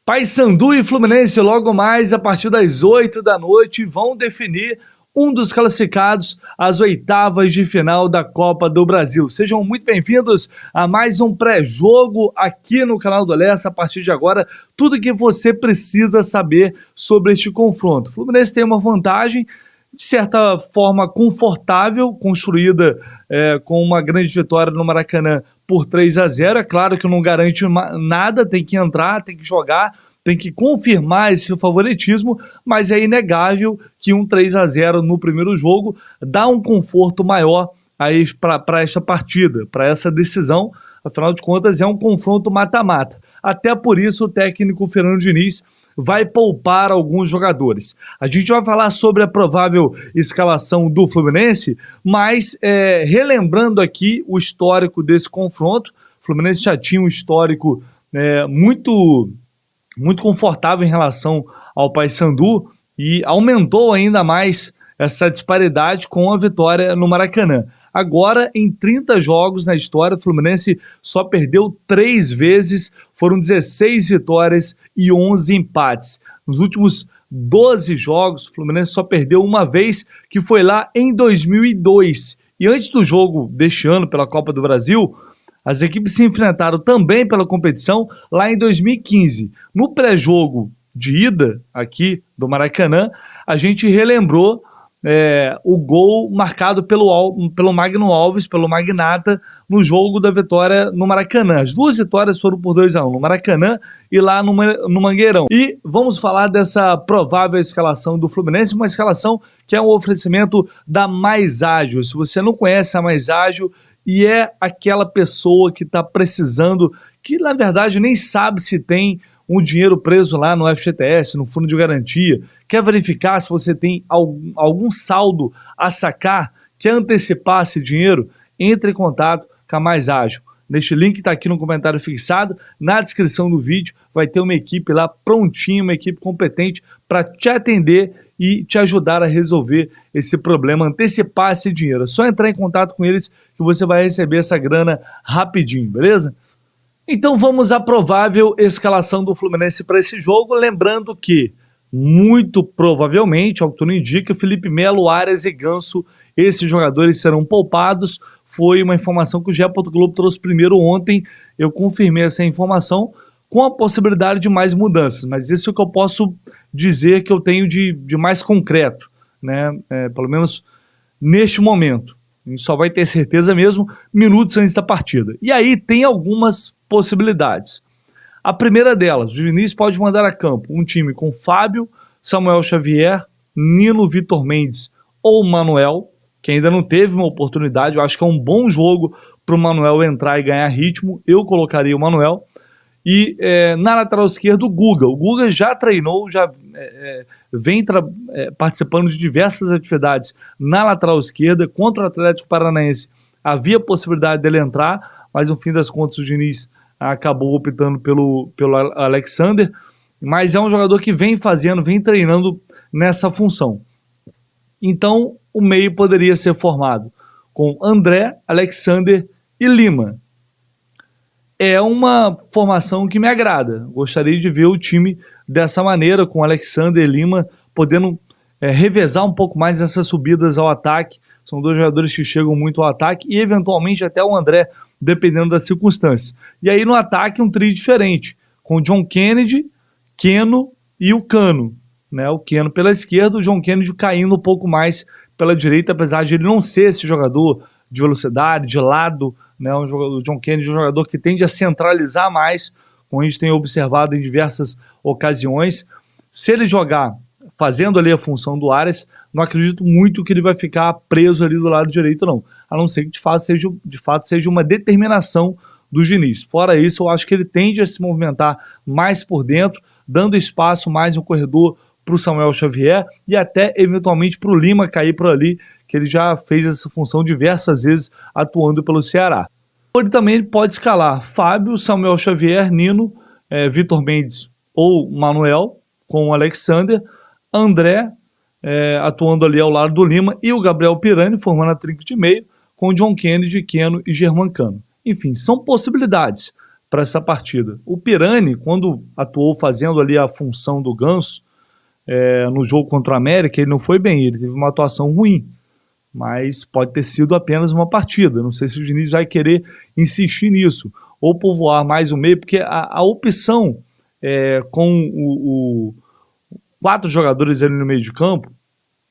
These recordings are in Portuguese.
Paysandu e Fluminense logo mais a partir das 8 da noite vão definir um dos classificados às oitavas de final da Copa do Brasil. Sejam muito bem-vindos a mais um pré-jogo aqui no canal do Lessa. A partir de agora, tudo que você precisa saber sobre este confronto. O Fluminense tem uma vantagem, de certa forma confortável, construída com uma grande vitória no Maracanã por 3-0. É claro que não garante nada, tem que entrar, tem que jogar, tem que confirmar esse favoritismo, mas é inegável que um 3-0 no primeiro jogo dá um conforto maior para esta partida, para essa decisão. Afinal de contas, é um confronto mata-mata. Até por isso, o técnico Fernando Diniz vai poupar alguns jogadores. A gente vai falar sobre a provável escalação do Fluminense, mas relembrando aqui o histórico desse confronto. O Fluminense já tinha um histórico muito confortável em relação ao Paysandu e aumentou ainda mais essa disparidade com a vitória no Maracanã. Agora, em 30 jogos na história, o Fluminense só perdeu 3 vezes, foram 16 vitórias e 11 empates. Nos últimos 12 jogos, o Fluminense só perdeu uma vez, que foi lá em 2002. E antes do jogo deste ano, pela Copa do Brasil, as equipes se enfrentaram também pela competição lá em 2015. No pré-jogo de ida aqui do Maracanã, a gente relembrou o gol marcado pelo Magno Alves, pelo Magnata, no jogo da vitória no Maracanã. As duas vitórias foram por 2-1, no Maracanã e lá no Mangueirão. E vamos falar dessa provável escalação do Fluminense, uma escalação que é um oferecimento da Mais Ágil. Se você não conhece a Mais Ágil e é aquela pessoa que está precisando, que na verdade nem sabe se tem um dinheiro preso lá no FGTS, no Fundo de Garantia, quer verificar se você tem algum saldo a sacar, quer antecipar esse dinheiro, entre em contato com a Mais Ágil. Neste link que está aqui no comentário fixado, na descrição do vídeo, vai ter uma equipe lá prontinha, uma equipe competente para te atender e te ajudar a resolver esse problema, antecipar esse dinheiro. É só entrar em contato com eles que você vai receber essa grana rapidinho, beleza? Então vamos à provável escalação do Fluminense para esse jogo, lembrando que, muito provavelmente, ao que tudo indica, Felipe Melo, Arias e Ganso, esses jogadores serão poupados. Foi uma informação que o GE. Globo trouxe primeiro ontem, eu confirmei essa informação, com a possibilidade de mais mudanças, mas isso é o que eu posso dizer que eu tenho de mais concreto, né? Pelo menos neste momento. A gente só vai ter certeza mesmo minutos antes da partida. E aí tem algumas possibilidades. A primeira delas, o Diniz pode mandar a campo um time com Fábio, Samuel Xavier, Nino, Vitor Mendes ou Manuel, que ainda não teve uma oportunidade. Eu acho que é um bom jogo para o Manuel entrar e ganhar ritmo. Eu colocaria o Manuel. E na lateral esquerda, o Guga. O Guga já treinou, já vem participando de diversas atividades na lateral esquerda. Contra o Atlético Paranaense havia possibilidade dele entrar, mas no fim das contas o Diniz acabou optando pelo Alexander. Mas é um jogador que vem treinando nessa função. Então o meio poderia ser formado com André, Alexander e Lima. É uma formação que me agrada. Gostaria de ver o time dessa maneira, com Alexander e Lima podendo revezar um pouco mais essas subidas ao ataque. São dois jogadores que chegam muito ao ataque e eventualmente até o André, dependendo das circunstâncias. E aí no ataque um trio diferente, com o John Kennedy, Keno e o Cano. Né? O Keno pela esquerda, o John Kennedy caindo um pouco mais pela direita, apesar de ele não ser esse jogador de velocidade, de lado, né? O John Kennedy é um jogador que tende a centralizar mais, como a gente tem observado em diversas ocasiões. Se ele jogar fazendo ali a função do Arias, não acredito muito que ele vai ficar preso ali do lado direito, não. A não ser que de fato seja uma determinação do Diniz. Fora isso, eu acho que ele tende a se movimentar mais por dentro, dando espaço mais no corredor para o Samuel Xavier e até eventualmente para o Lima cair por ali, que ele já fez essa função diversas vezes atuando pelo Ceará. Ele também pode escalar Fábio, Samuel Xavier, Nino, Vitor Mendes ou Manuel, com o Alexander, André atuando ali ao lado do Lima e o Gabriel Pirani formando a trinca de meio com o John Kennedy, Keno e Germancano. Enfim, são possibilidades para essa partida. O Pirani, quando atuou fazendo ali a função do Ganso, no jogo contra o América, ele não foi bem, ele teve uma atuação ruim, mas pode ter sido apenas uma partida. Não sei se o Diniz vai querer insistir nisso, ou povoar mais o meio, porque a opção com 4 jogadores ali no meio de campo,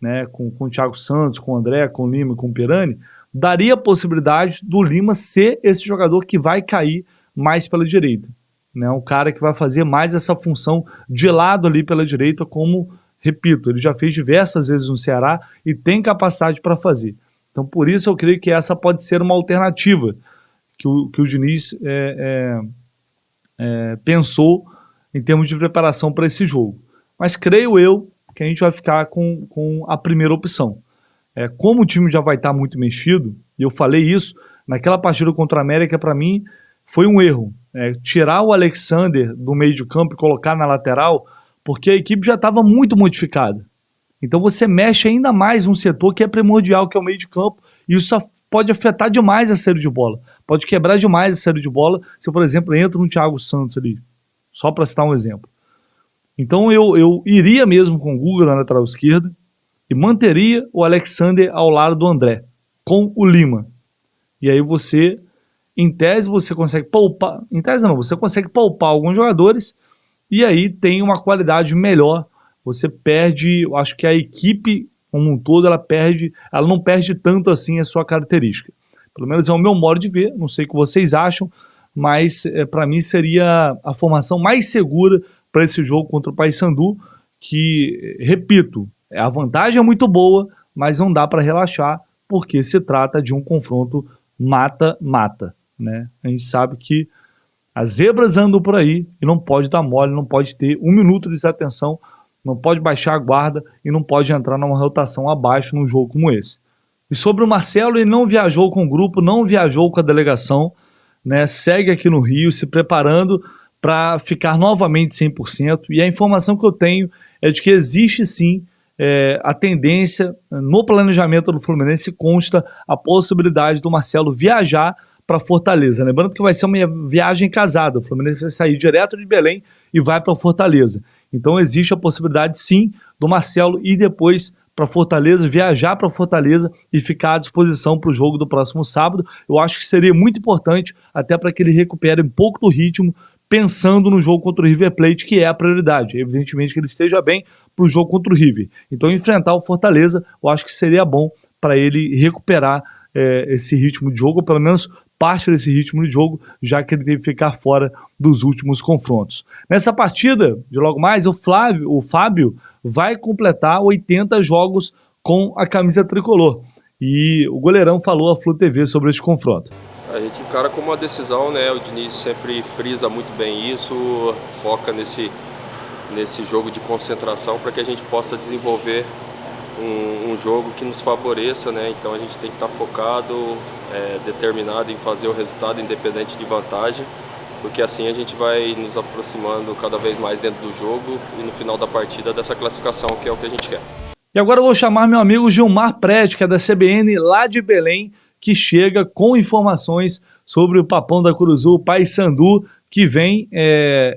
né, com o Thiago Santos, com o André, com o Lima e com o Pirani, daria a possibilidade do Lima ser esse jogador que vai cair mais pela direita, né, um cara que vai fazer mais essa função de lado ali pela direita, como, repito, ele já fez diversas vezes no Ceará e tem capacidade para fazer. Então, por isso eu creio que essa pode ser uma alternativa que o Diniz pensou em termos de preparação para esse jogo. Mas creio eu que a gente vai ficar com a primeira opção. Como o time já vai estar muito mexido, e eu falei isso, naquela partida contra a América, para mim, foi um erro. Tirar o Alexander do meio de campo e colocar na lateral, porque a equipe já estava muito modificada. Então você mexe ainda mais um setor que é primordial, que é o meio de campo, e isso pode afetar demais a saída de bola. Pode quebrar demais a saída de bola se, por exemplo, entra um Thiago Santos ali. Só para citar um exemplo. Então eu iria mesmo com o Guga na lateral esquerda e manteria o Alexander ao lado do André, com o Lima. E aí você, em tese, você consegue poupar, em tese não, você consegue poupar alguns jogadores e aí tem uma qualidade melhor. Você perde, eu acho que a equipe como um todo, ela não perde tanto assim a sua característica. Pelo menos é o meu modo de ver, não sei o que vocês acham, mas para mim seria a formação mais segura para esse jogo contra o Paysandu, que, repito, a vantagem é muito boa, mas não dá para relaxar, porque se trata de um confronto mata-mata, né? A gente sabe que as zebras andam por aí e não pode dar mole, não pode ter um minuto de desatenção, não pode baixar a guarda e não pode entrar numa rotação abaixo num jogo como esse. E sobre o Marcelo, ele não viajou com o grupo, não viajou com a delegação, né? Segue aqui no Rio, se preparando para ficar novamente 100%, e a informação que eu tenho é de que existe sim a tendência, no planejamento do Fluminense consta a possibilidade do Marcelo viajar para Fortaleza. Lembrando que vai ser uma viagem casada, o Fluminense vai sair direto de Belém e vai para Fortaleza. Então existe a possibilidade sim do Marcelo ir depois para Fortaleza, viajar para Fortaleza e ficar à disposição para o jogo do próximo sábado. Eu acho que seria muito importante, até para que ele recupere um pouco do ritmo, pensando no jogo contra o River Plate, que é a prioridade. Evidentemente que ele esteja bem para o jogo contra o River. Então enfrentar o Fortaleza, eu acho que seria bom para ele recuperar esse ritmo de jogo, ou pelo menos parte desse ritmo de jogo, já que ele teve que ficar fora dos últimos confrontos. Nessa partida, de logo mais, o Fábio vai completar 80 jogos com a camisa tricolor. E o goleirão falou à Flu TV sobre esse confronto. A gente encara como uma decisão, né? O Diniz sempre frisa muito bem isso, foca nesse jogo de concentração para que a gente possa desenvolver um jogo que nos favoreça, né? Então a gente tem que estar focado, determinado em fazer o resultado independente de vantagem, porque assim a gente vai nos aproximando cada vez mais dentro do jogo e no final da partida dessa classificação, que é o que a gente quer. E agora eu vou chamar meu amigo Gilmar Prete, que é da CBN lá de Belém, que chega com informações sobre o Papão da Curuzu, Paysandu, que vem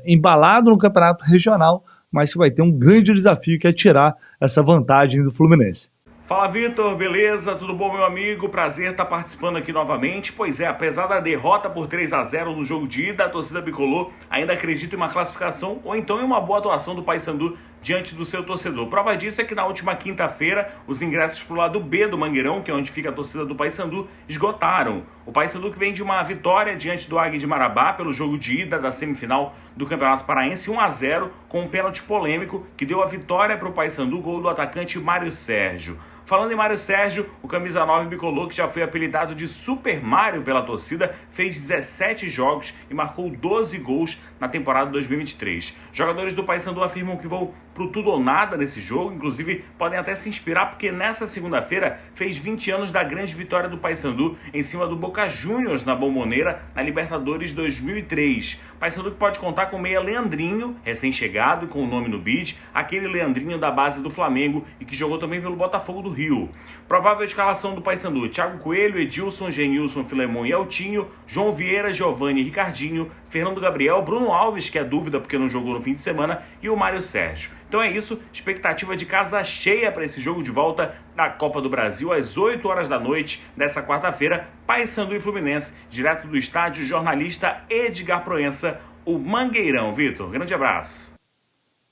embalado no campeonato regional, mas que vai ter um grande desafio, que é tirar essa vantagem do Fluminense. Fala, Vitor, beleza? Tudo bom, meu amigo? Prazer estar participando aqui novamente. Pois é, apesar da derrota por 3-0 no jogo de ida, a torcida bicolor ainda acredita em uma classificação ou então em uma boa atuação do Paysandu diante do seu torcedor. Prova disso é que na última quinta-feira, os ingressos para o lado B do Mangueirão, que é onde fica a torcida do Paysandu, esgotaram. O Paysandu que vem de uma vitória diante do Águia de Marabá pelo jogo de ida da semifinal do Campeonato Paraense, 1-0, com um pênalti polêmico que deu a vitória para o Paysandu, gol do atacante Mário Sérgio. Falando em Mário Sérgio, o camisa 9 bicolor, que já foi apelidado de Super Mário pela torcida, fez 17 jogos e marcou 12 gols na temporada 2023. Jogadores do Paysandu afirmam que vão pro tudo ou nada nesse jogo, inclusive podem até se inspirar porque nessa segunda-feira fez 20 anos da grande vitória do Paysandu em cima do Boca Juniors na Bombonera na Libertadores 2003. Paysandu que pode contar com o meia Leandrinho, recém-chegado e com o nome no bid, aquele Leandrinho da base do Flamengo e que jogou também pelo Botafogo do Rio. Provável escalação do Paysandu: Thiago Coelho, Edilson, Genilson, Filemon e Eltinho, João Vieira, Giovani e Ricardinho, Fernando Gabriel, Bruno Alves, que é dúvida porque não jogou no fim de semana, e o Mário Sérgio. Então é isso, expectativa de casa cheia para esse jogo de volta da Copa do Brasil às 8 horas da noite dessa quarta-feira, Paysandu e Fluminense, direto do estádio jornalista Edgar Proença, o Mangueirão. Vitor, grande abraço.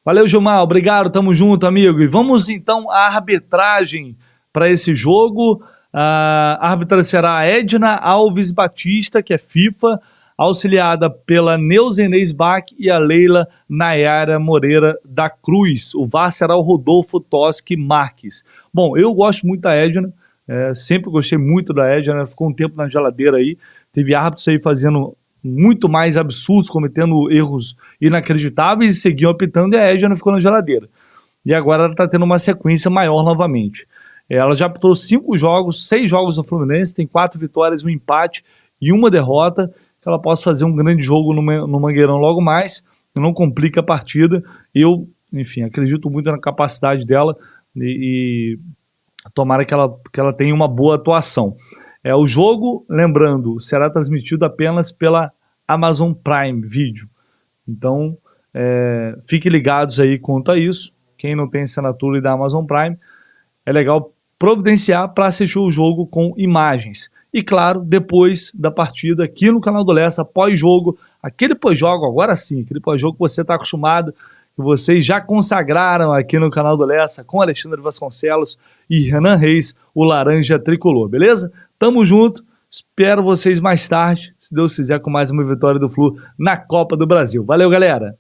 Valeu, Gilmar, obrigado, tamo junto, amigo. E vamos então à arbitragem para esse jogo. A árbitra será a Edna Alves Batista, que é FIFA, auxiliada pela Neuza Inês Bach e a Leila Nayara Moreira da Cruz. O VAR será o Rodolfo Toschi Marques. Bom, eu gosto muito da Edna, sempre gostei muito da Edna, ficou um tempo na geladeira aí, teve árbitros aí fazendo muito mais absurdos, cometendo erros inacreditáveis e seguiam apitando, e a Edna ficou na geladeira. E agora ela está tendo uma sequência maior novamente. Ela já apitou 6 jogos no Fluminense, tem 4 vitórias, 1 empate e 1 derrota, que ela possa fazer um grande jogo no Mangueirão logo mais, não complica a partida. Eu, enfim, acredito muito na capacidade dela e tomara que ela tenha uma boa atuação. O jogo, lembrando, será transmitido apenas pela Amazon Prime Video. Então, fiquem ligados aí quanto a isso. Quem não tem assinatura da Amazon Prime, é legal providenciar para assistir o jogo com imagens. E claro, depois da partida, aqui no canal do Lessa, pós-jogo, aquele pós-jogo, agora sim, aquele pós-jogo que você está acostumado, que vocês já consagraram aqui no canal do Lessa, com Alexandre Vasconcelos e Renan Reis, o Laranja Tricolor, beleza? Tamo junto, espero vocês mais tarde, se Deus quiser, com mais uma vitória do Flu na Copa do Brasil. Valeu, galera!